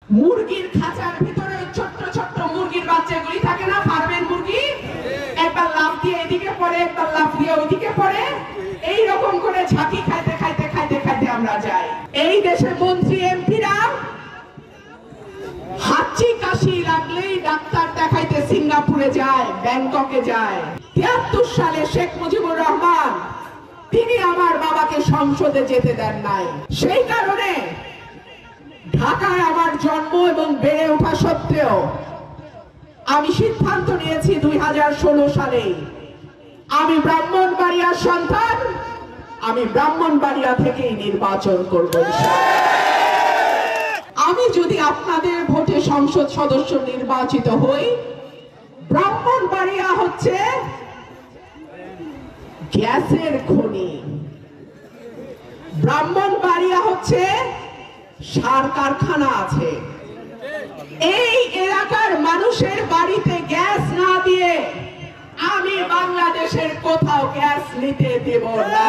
মুরগির খাঁচার ভিতরে ছোট্ট ছোট্ট মুরগির বাচ্চাগুলি থাকে না, ফার্মের মুরগি, একবার লাফ দিয়ে এদিকে পড়ে, একবার লাফ দিয়ে ওইদিকে পড়ে, এই রকম করে ঝাঁকি খাইতে খাইতে খাইতে খাইতে আমরা যাই। এই দেশে মন্ত্রী এমপিরা হাঁচি কাশি লাগলেই ডাক্তার দেখাইতে সিঙ্গাপুরে যায়, ব্যাংককে যায়। ৭৩ সালে শেখ মুজিবুর রহমান তিনি আমার বাবাকে সংসদে যেতে দেন নাই। সেই কারণে ঢাকায় আমার জন্ম এবং বেড়ে ওঠা সত্ত্বেও আমি সিদ্ধান্ত নিয়েছি ২০১৬ সালে আমি ব্রাহ্মণবাড়িয়ার সন্তান, আমি ব্রাহ্মণবাড়িয়া থেকেই নির্বাচন করব। আমি যদি আপনাদের ভোটে সংসদ সদস্য নির্বাচিত হই, ব্রাহ্মণবাড়িয়া হচ্ছে গ্যাসের খনি, ব্রাহ্মণবাড়িয়া হচ্ছে সার কারখানা আছে। এই এলাকার মানুষের বাড়িতে গ্যাস না দিয়ে আমি বাংলাদেশের কোথাও গ্যাস নিতে দেব না।